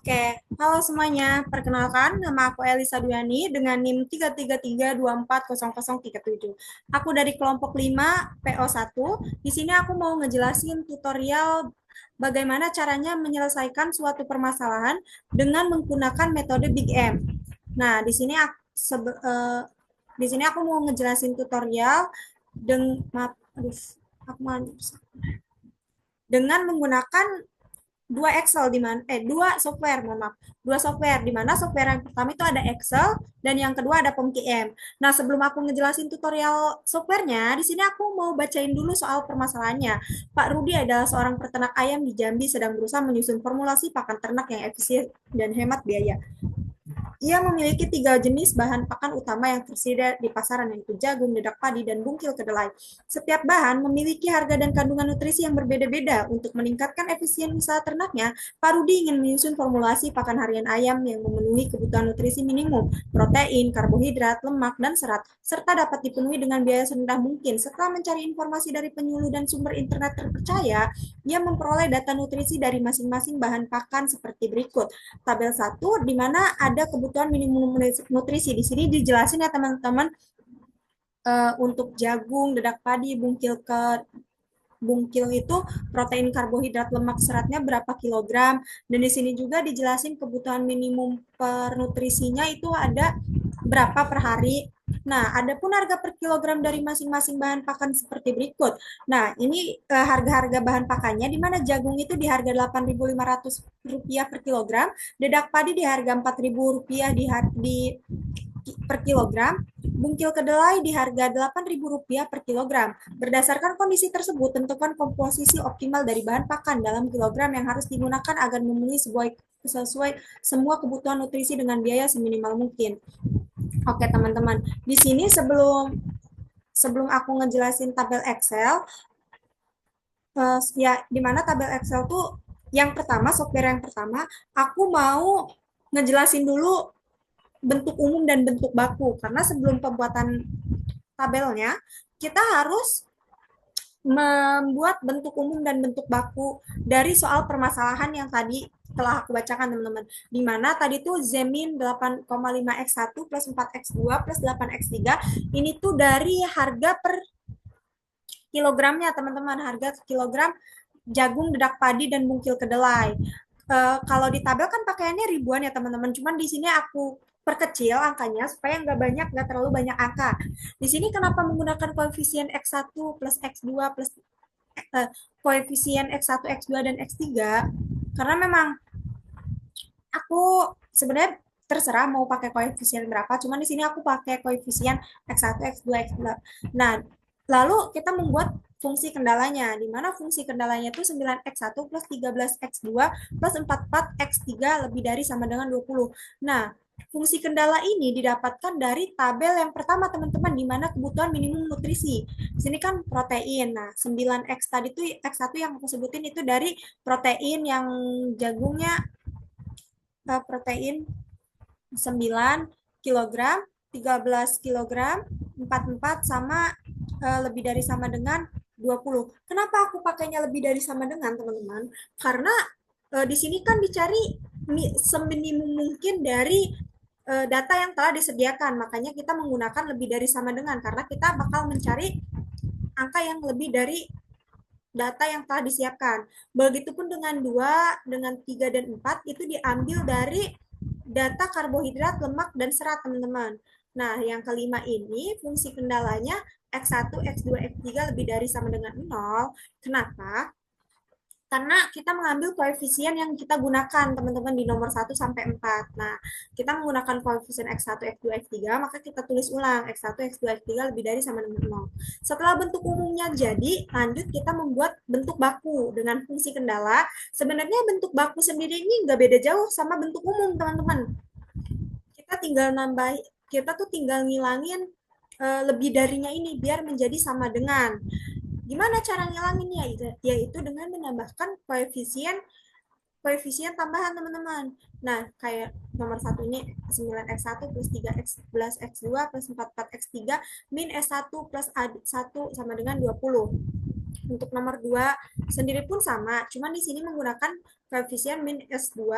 Oke, halo semuanya. Perkenalkan, nama aku Elisa Duyani dengan NIM 333240037. Aku dari kelompok 5 PO1. Di sini aku mau ngejelasin tutorial bagaimana caranya menyelesaikan suatu permasalahan dengan menggunakan metode Big M. Nah, di sini aku mau ngejelasin tutorial dengan dengan menggunakan dua software, mohon maaf, dua software, di mana software yang pertama itu ada Excel dan yang kedua ada POMKM. Nah, sebelum aku ngejelasin tutorial softwarenya, di sini aku mau bacain dulu soal permasalahannya. Pak Rudi adalah seorang peternak ayam di Jambi sedang berusaha menyusun formulasi pakan ternak yang efisien dan hemat biaya. Ia memiliki tiga jenis bahan pakan utama yang tersedia di pasaran, yaitu jagung, dedak padi, dan bungkil kedelai. Setiap bahan memiliki harga dan kandungan nutrisi yang berbeda-beda. Untuk meningkatkan efisien usaha ternaknya, Pak Rudi ingin menyusun formulasi pakan harian ayam yang memenuhi kebutuhan nutrisi minimum, protein, karbohidrat, lemak, dan serat, serta dapat dipenuhi dengan biaya serendah mungkin. Setelah mencari informasi dari penyuluh dan sumber internet terpercaya, ia memperoleh data nutrisi dari masing-masing bahan pakan seperti berikut. Tabel 1 di mana ada kebutuhan minimum nutrisi. Di sini dijelasin ya teman-teman, untuk jagung, dedak padi, bungkil itu protein, karbohidrat, lemak, seratnya berapa kilogram. Dan di sini juga dijelasin kebutuhan minimum per nutrisinya itu ada berapa per hari. Nah, ada pun harga per kilogram dari masing-masing bahan pakan seperti berikut. Nah, ini harga-harga bahan pakannya, di mana jagung itu di harga Rp8.500 per kilogram, dedak padi di harga Rp4.000 per kilogram, bungkil kedelai di harga Rp8.000 per kilogram. Berdasarkan kondisi tersebut, tentukan komposisi optimal dari bahan pakan dalam kilogram yang harus digunakan agar memenuhi sesuai semua kebutuhan nutrisi dengan biaya seminimal mungkin. Oke, teman-teman. Di sini sebelum sebelum aku ngejelasin tabel Excel, ya di mana tabel Excel tuh yang pertama, software yang pertama, aku mau ngejelasin dulu bentuk umum dan bentuk baku, karena sebelum pembuatan tabelnya kita harus membuat bentuk umum dan bentuk baku dari soal permasalahan yang tadi telah aku bacakan, teman-teman. Di mana tadi tuh Zemin 8,5x1 plus 4x2 plus 8x3 ini tuh dari harga per kilogramnya, teman-teman. Harga kilogram jagung, dedak padi, dan bungkil kedelai. Kalau di tabel kan pakaiannya ribuan ya, teman-teman. Cuman di sini aku perkecil angkanya supaya nggak terlalu banyak angka. Di sini kenapa menggunakan koefisien X1 plus X2 plus eh, koefisien X1, X2, dan X3? Karena memang aku sebenarnya terserah mau pakai koefisien berapa, cuman di sini aku pakai koefisien X1, X2, X3. Nah, lalu kita membuat fungsi kendalanya, di mana fungsi kendalanya itu 9x1 plus 13x2 plus 44x3 lebih dari sama dengan 20. Nah, fungsi kendala ini didapatkan dari tabel yang pertama, teman-teman, di mana kebutuhan minimum nutrisi. Di sini kan protein. Nah, 9x tadi itu X1 yang aku sebutin itu dari protein yang jagungnya, protein 9 kilogram, 13 kilogram, 44 sama lebih dari sama dengan 20. Kenapa aku pakainya lebih dari sama dengan, teman-teman? Karena di sini kan dicari seminimum mungkin dari data yang telah disediakan. Makanya kita menggunakan lebih dari sama dengan, karena kita bakal mencari angka yang lebih dari data yang telah disiapkan. Begitupun dengan 2, dengan 3 dan 4 itu diambil dari data karbohidrat, lemak, dan serat, teman-teman. Nah, yang kelima ini fungsi kendalanya X1, X2, X3 lebih dari sama dengan 0. Kenapa? Karena kita mengambil koefisien yang kita gunakan, teman-teman, di nomor 1 sampai 4. Nah, kita menggunakan koefisien X1, X2, X3, maka kita tulis ulang X1, X2, X3 lebih dari sama dengan 0. Setelah bentuk umumnya jadi, lanjut kita membuat bentuk baku dengan fungsi kendala. Sebenarnya bentuk baku sendiri ini nggak beda jauh sama bentuk umum, teman-teman. Kita tinggal nambah, kita tuh tinggal ngilangin lebih darinya ini biar menjadi sama dengan. Gimana cara ngilanginnya? Yaitu dengan menambahkan koefisien koefisien tambahan, teman-teman. Nah, kayak nomor satu ini 9x1 plus 3x plus x2 plus 44x3 min s1 plus a1 sama dengan 20. Untuk nomor 2 sendiri pun sama, cuman di sini menggunakan koefisien min S2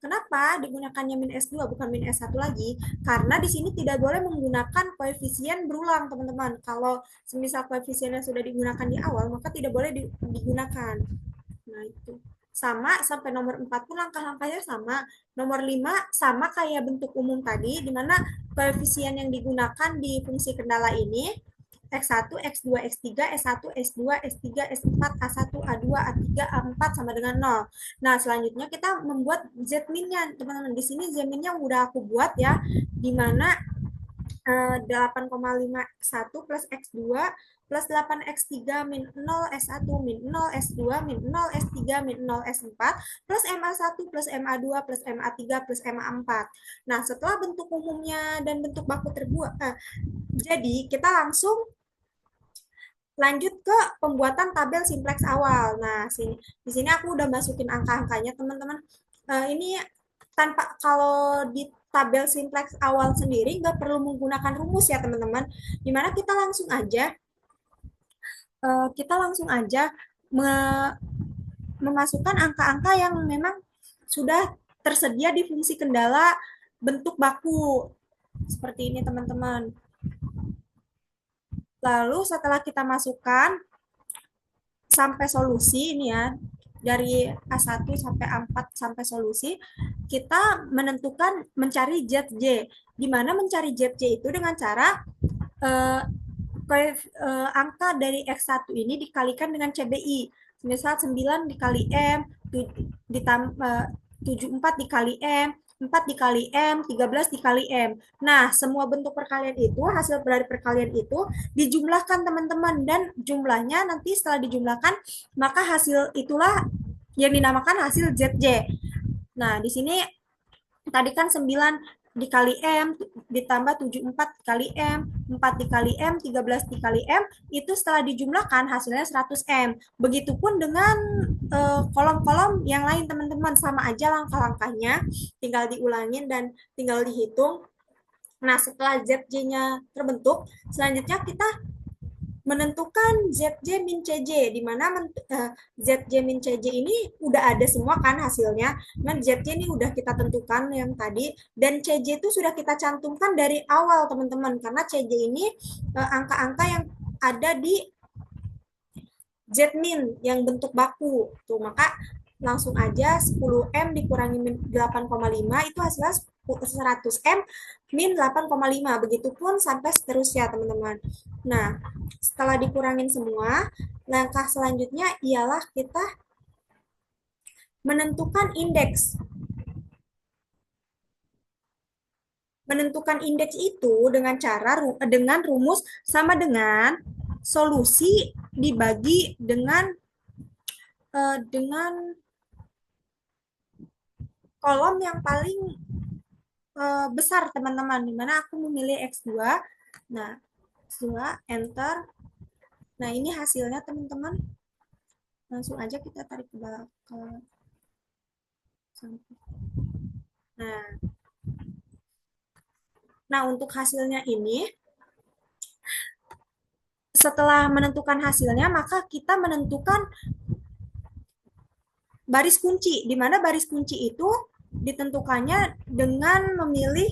Kenapa digunakannya min S2 bukan min S1 lagi? Karena di sini tidak boleh menggunakan koefisien berulang, teman-teman. Kalau semisal koefisiennya sudah digunakan di awal, maka tidak boleh digunakan. Nah, itu. Sama sampai nomor 4 pun langkah-langkahnya sama. Nomor 5 sama kayak bentuk umum tadi, di mana koefisien yang digunakan di fungsi kendala ini X1, X2, X3, S1, S2, S3, S4, A1, A2, A3, A4 sama dengan 0. Nah, selanjutnya kita membuat Z-min-nya, teman-teman. Di sini Z-min-nya udah aku buat ya, di mana 8,51 plus X2 plus 8X3 min 0 S1 min 0 S2 min 0 S3 min 0 S4 plus MA1 plus MA2 plus MA3 plus MA4. Nah, setelah bentuk umumnya dan bentuk baku terbuat, jadi kita langsung lanjut ke pembuatan tabel simplex awal. Nah, di sini aku udah masukin angka-angkanya, teman-teman. Ini tanpa kalau di tabel simplex awal sendiri nggak perlu menggunakan rumus ya, teman-teman. Dimana kita langsung aja memasukkan angka-angka yang memang sudah tersedia di fungsi kendala bentuk baku. Seperti ini, teman-teman. Lalu setelah kita masukkan sampai solusi ini ya, dari A1 sampai A4 sampai solusi, kita menentukan mencari ZJ. Di mana mencari ZJ itu dengan cara eh, angka dari X1 ini dikalikan dengan CBI. Misal 9 dikali M, ditambah 74 dikali M, 4 dikali M, 13 dikali M. Nah, semua bentuk perkalian itu, hasil dari perkalian itu dijumlahkan, teman-teman. Dan jumlahnya nanti setelah dijumlahkan, maka hasil itulah yang dinamakan hasil ZJ. Nah, di sini tadi kan 9 dikali M ditambah 74 dikali M, 4 dikali M, 13 dikali M, itu setelah dijumlahkan hasilnya 100 M. Begitupun dengan kolom-kolom yang lain, teman-teman, sama aja langkah-langkahnya, tinggal diulangin dan tinggal dihitung. Nah, setelah ZJ-nya terbentuk, selanjutnya kita menentukan ZJ min CJ, di mana ZJ min CJ ini udah ada semua kan hasilnya. Nah, ZJ ini udah kita tentukan yang tadi, dan CJ itu sudah kita cantumkan dari awal, teman-teman, karena CJ ini angka-angka yang ada di Z min yang bentuk baku. Tuh, maka langsung aja 10M dikurangi 8,5 itu hasilnya 100M min 8,5. Begitupun sampai seterusnya, teman-teman. Nah, setelah dikurangin semua, langkah selanjutnya ialah kita menentukan indeks. Menentukan indeks itu dengan rumus sama dengan solusi dibagi dengan kolom yang paling besar, teman-teman, dimana aku memilih X2. Nah, X2, enter. Nah, ini hasilnya, teman-teman. Langsung aja kita tarik ke belakang. Nah, untuk hasilnya ini, setelah menentukan hasilnya, maka kita menentukan baris kunci, di mana baris kunci itu ditentukannya dengan memilih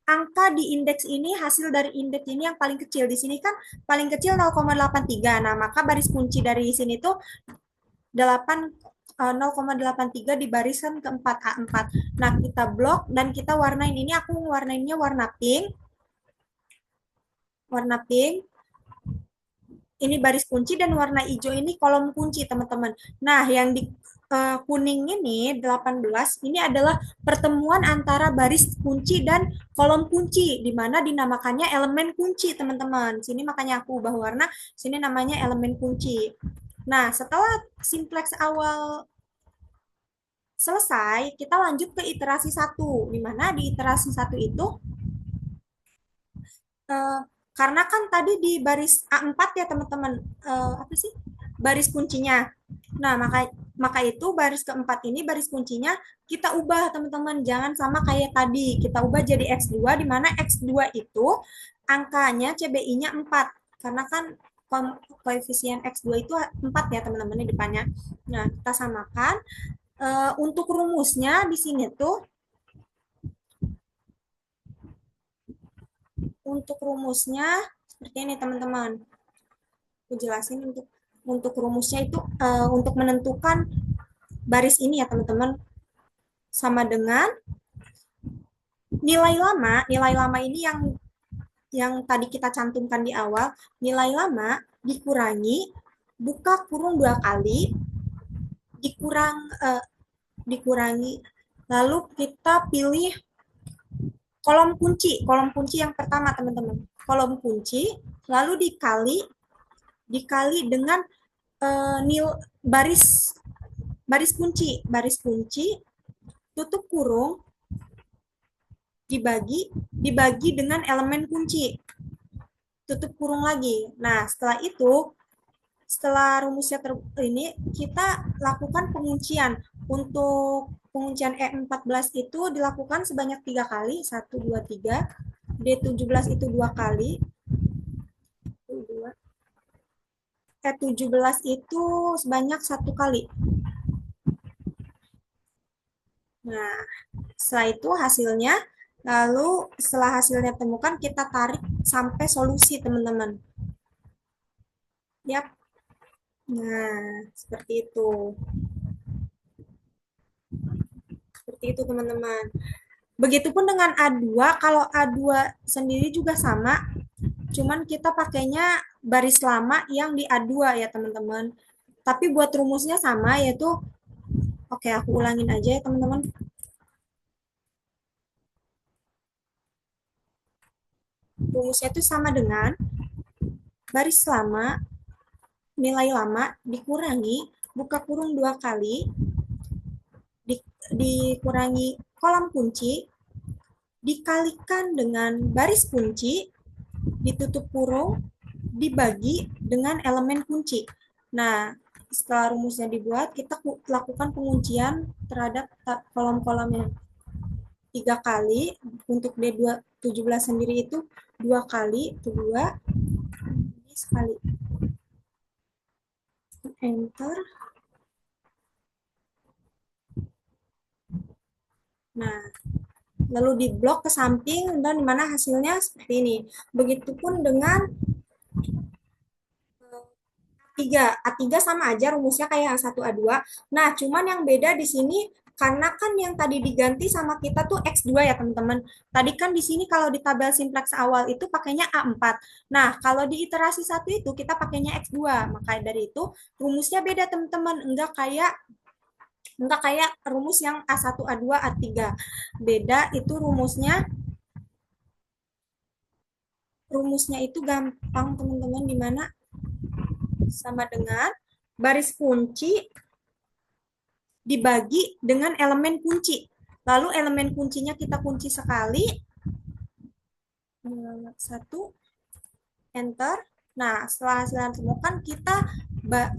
angka di indeks ini, hasil dari indeks ini yang paling kecil. Di sini kan paling kecil 0,83. Nah, maka baris kunci dari sini tuh 0,83 dibarisan ke 4A4. Nah, kita blok dan kita warnain. Ini aku warnainnya warna pink. Warna pink. Ini baris kunci dan warna hijau ini kolom kunci, teman-teman. Nah, yang di kuning ini 18 ini adalah pertemuan antara baris kunci dan kolom kunci, di mana dinamakannya elemen kunci, teman-teman. Sini makanya aku ubah warna, sini namanya elemen kunci. Nah, setelah simplex awal selesai, kita lanjut ke iterasi 1, di mana di iterasi 1 itu karena kan tadi di baris A4 ya, teman-teman, apa sih baris kuncinya. Nah, maka itu baris keempat ini baris kuncinya kita ubah, teman-teman. Jangan sama kayak tadi. Kita ubah jadi X2, di mana X2 itu angkanya CBI-nya 4. Karena kan koefisien X2 itu 4 ya, teman-teman, di depannya. Nah, kita samakan. Untuk rumusnya di sini tuh, untuk rumusnya seperti ini teman-teman. Aku jelasin untuk rumusnya itu untuk menentukan baris ini ya teman-teman, sama dengan nilai lama ini yang tadi kita cantumkan di awal, nilai lama dikurangi buka kurung 2 kali dikurang dikurangi, lalu kita pilih kolom kunci yang pertama teman-teman, kolom kunci, lalu dikali dikali dengan nil baris baris kunci tutup kurung dibagi dengan elemen kunci tutup kurung lagi. Nah, setelah itu, setelah rumusnya ini, kita lakukan penguncian. Untuk penguncian E14 itu dilakukan sebanyak 3 kali, 1, 2, 3. D17 itu 2 kali, E17 itu sebanyak 1 kali. Nah, setelah itu hasilnya, lalu setelah hasilnya temukan, kita tarik sampai solusi, teman-teman. Yap. Nah, seperti itu. Seperti itu, teman-teman. Begitupun dengan A2, kalau A2 sendiri juga sama, cuman kita pakainya baris lama yang di A2 ya, teman-teman. Tapi buat rumusnya sama, yaitu, oke, aku ulangin aja ya, teman-teman. Rumusnya itu sama dengan baris lama, nilai lama dikurangi, buka kurung 2 kali, dikurangi kolom kunci, dikalikan dengan baris kunci, ditutup kurung, dibagi dengan elemen kunci. Nah, setelah rumusnya dibuat, kita lakukan penguncian terhadap kolom-kolomnya 3 kali. Untuk D17 sendiri itu 2 kali, itu 2, ini sekali. Enter. Nah, lalu diblok ke samping dan dimana hasilnya seperti ini. Begitupun dengan A3 sama aja rumusnya kayak A1 A2. Nah, cuman yang beda di sini karena kan yang tadi diganti sama kita tuh X2 ya, teman-teman. Tadi kan di sini kalau di tabel simplex awal itu pakainya A4. Nah, kalau di iterasi 1 itu kita pakainya X2. Makanya dari itu rumusnya beda, teman-teman. Enggak kayak rumus yang A1 A2 A3. Beda itu rumusnya itu gampang, teman-teman, di mana sama dengan baris kunci dibagi dengan elemen kunci. Lalu elemen kuncinya kita kunci sekali, 1, enter. Nah, setelah hasilnya ditemukan, kita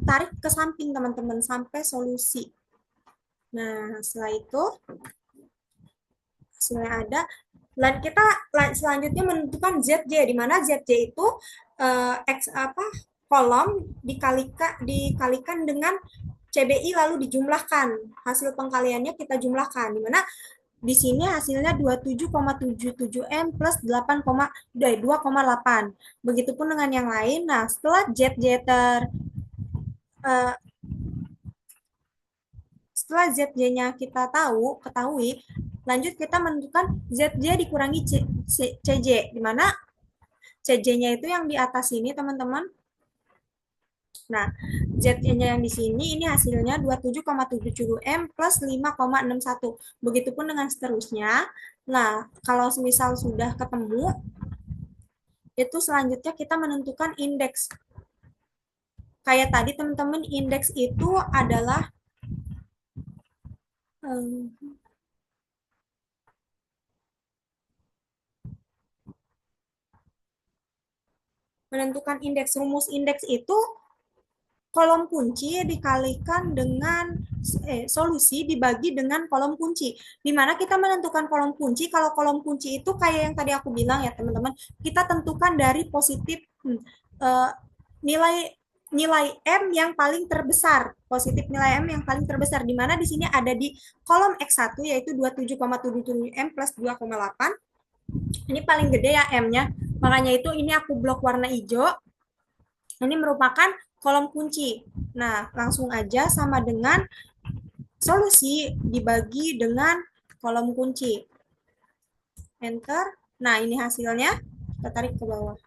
tarik ke samping, teman-teman, sampai solusi. Nah, setelah itu hasilnya ada. Dan kita selanjutnya menentukan ZJ, di mana ZJ itu kolom dikalikan dengan CBI lalu dijumlahkan. Hasil pengkaliannya kita jumlahkan, di mana di sini hasilnya 27,77 M plus 2,8. Begitupun dengan yang lain. Nah, setelah ZJ eh, setelah ZJ-nya kita ketahui, lanjut kita menentukan ZJ dikurangi CJ, di mana CJ-nya itu yang di atas ini, teman-teman. Nah, Z-nya yang di sini, ini hasilnya 27,77 M plus 5,61. Begitupun dengan seterusnya. Nah, kalau misal sudah ketemu, itu selanjutnya kita menentukan indeks. Kayak tadi, teman-teman, indeks itu adalah menentukan indeks. Rumus indeks itu kolom kunci dikalikan dengan solusi dibagi dengan kolom kunci. Di mana kita menentukan kolom kunci, kalau kolom kunci itu kayak yang tadi aku bilang ya, teman-teman, kita tentukan dari positif nilai nilai M yang paling terbesar, positif nilai M yang paling terbesar, di mana di sini ada di kolom X1 yaitu 27,77 M plus 2,8. Ini paling gede ya M-nya, makanya itu ini aku blok warna hijau. Ini merupakan kolom kunci. Nah, langsung aja sama dengan solusi dibagi dengan kolom kunci. Enter. Nah, ini hasilnya. Kita tarik ke bawah.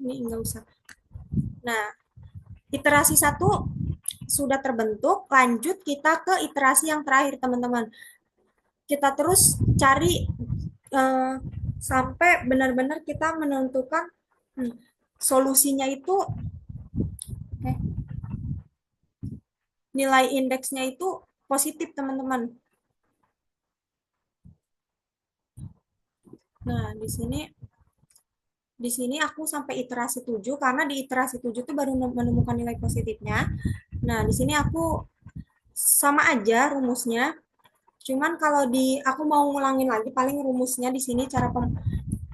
Ini enggak usah. Nah, iterasi satu sudah terbentuk. Lanjut kita ke iterasi yang terakhir, teman-teman. Kita terus cari eh, sampai benar-benar kita menentukan solusinya itu eh, nilai indeksnya itu positif, teman-teman. Nah, di sini aku sampai iterasi 7 karena di iterasi 7 tuh baru menemukan nilai positifnya. Nah, di sini aku sama aja rumusnya. Cuman kalau di aku mau ngulangin lagi paling rumusnya di sini cara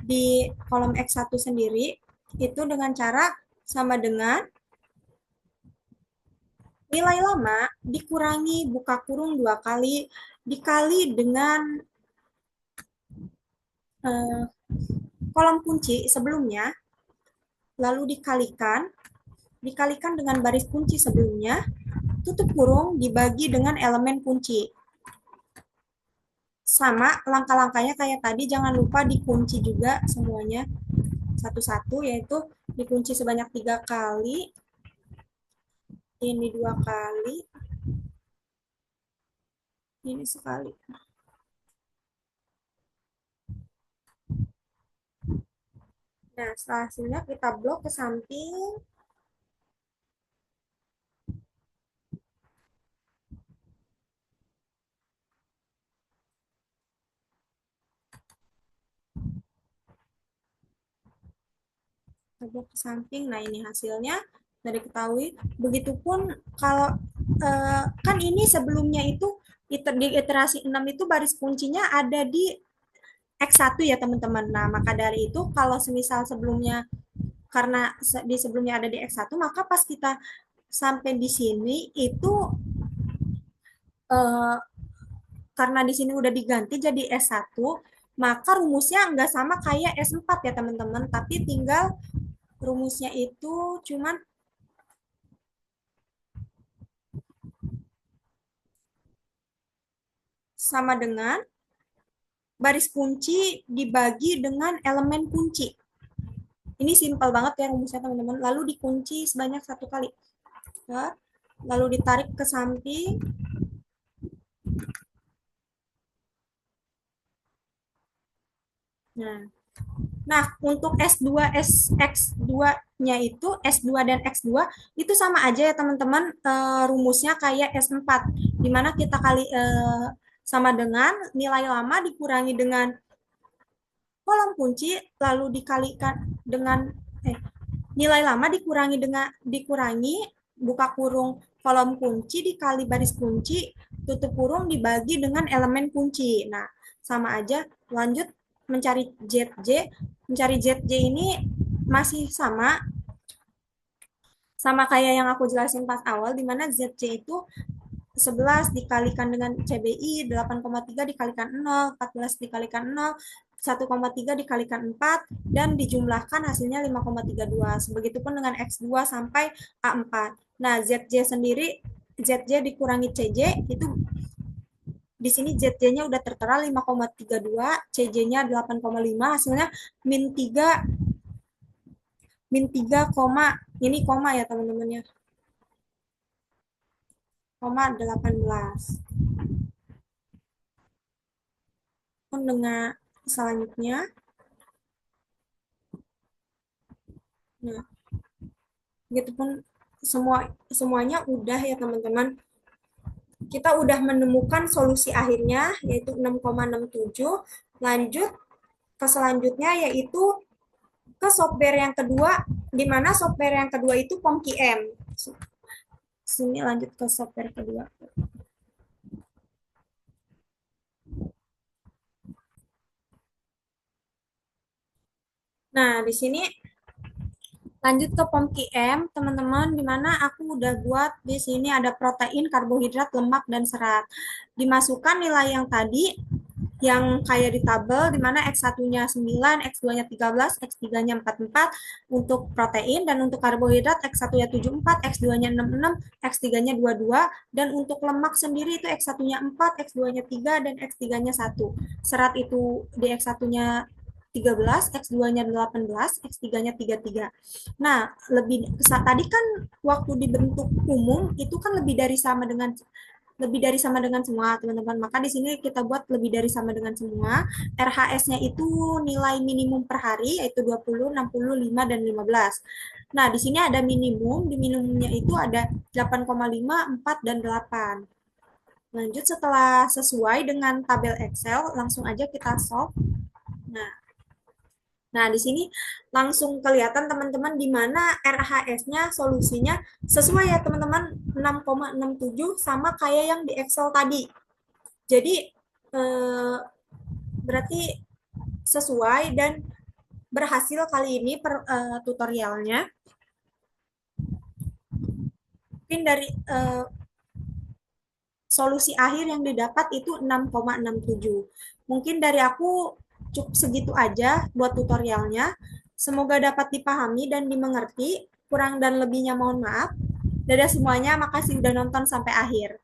di kolom X1 sendiri itu dengan cara sama dengan nilai lama dikurangi buka kurung 2 kali dikali dengan eh, kolom kunci sebelumnya, lalu dikalikan dengan baris kunci sebelumnya, tutup kurung dibagi dengan elemen kunci. Sama langkah-langkahnya kayak tadi, jangan lupa dikunci juga semuanya satu-satu, yaitu dikunci sebanyak 3 kali, ini 2 kali, ini sekali. Nah, setelah hasilnya kita blok ke samping. Kita blok ke samping. Nah, ini hasilnya dari ketahui. Begitupun kalau kan ini sebelumnya itu di iterasi 6 itu baris kuncinya ada di X1 ya, teman-teman. Nah, maka dari itu kalau semisal sebelumnya, karena di sebelumnya ada di X1, maka pas kita sampai di sini itu eh, karena di sini udah diganti jadi S1, maka rumusnya nggak sama kayak S4 ya, teman-teman, tapi tinggal rumusnya itu cuman sama dengan baris kunci dibagi dengan elemen kunci. Ini simpel banget ya rumusnya, teman-teman. Lalu dikunci sebanyak 1 kali. Ya. Lalu ditarik ke samping. Nah, nah, untuk S2, X2-nya itu, S2 dan X2 itu sama aja ya, teman-teman, rumusnya kayak S4, di mana kita kali sama dengan nilai lama dikurangi dengan kolom kunci, lalu dikalikan dengan nilai lama dikurangi buka kurung kolom kunci dikali baris kunci tutup kurung dibagi dengan elemen kunci. Nah, sama aja. Lanjut mencari ZJ. Mencari ZJ ini masih sama kayak yang aku jelasin pas awal, di mana ZJ itu 11 dikalikan dengan CBI, 8,3 dikalikan 0, 14 dikalikan 0, 1,3 dikalikan 4, dan dijumlahkan hasilnya 5,32. Begitupun dengan X2 sampai A4. Nah, ZJ sendiri, ZJ dikurangi CJ, itu di sini ZJ-nya udah tertera 5,32, CJ-nya 8,5, hasilnya min 3, min 3, ini koma ya, teman-teman ya, koma 18. Dengan selanjutnya, nah, gitu pun semuanya udah ya, teman-teman. Kita udah menemukan solusi akhirnya yaitu 6,67. Lanjut ke selanjutnya yaitu ke software yang kedua, di mana software yang kedua itu POMKM. Sini lanjut ke software kedua. Nah, di sini lanjut ke POMKIM, teman-teman, di mana aku udah buat di sini ada protein, karbohidrat, lemak, dan serat. Dimasukkan nilai yang tadi, yang kayak di tabel, di mana X1-nya 9, X2-nya 13, X3-nya 44 untuk protein, dan untuk karbohidrat X1-nya 74, X2-nya 66, X3-nya 22, dan untuk lemak sendiri itu X1-nya 4, X2-nya 3, dan X3-nya 1. Serat itu di X1-nya 13, X2-nya 18, X3-nya 33. Nah, tadi kan waktu dibentuk umum itu kan lebih dari sama dengan semua, teman-teman. Maka di sini kita buat lebih dari sama dengan semua. RHS-nya itu nilai minimum per hari yaitu 20, 60, 5 dan 15. Nah, di sini ada minimum, di minimumnya itu ada 8,5, 4 dan 8. Lanjut setelah sesuai dengan tabel Excel, langsung aja kita solve. Nah, Nah, di sini langsung kelihatan teman-teman di mana RHS-nya solusinya sesuai ya teman-teman 6,67 sama kayak yang di Excel tadi. Jadi berarti sesuai dan berhasil kali ini tutorialnya. Mungkin dari solusi akhir yang didapat itu 6,67. Mungkin dari aku cukup segitu aja buat tutorialnya. Semoga dapat dipahami dan dimengerti. Kurang dan lebihnya mohon maaf. Dadah semuanya, makasih udah nonton sampai akhir.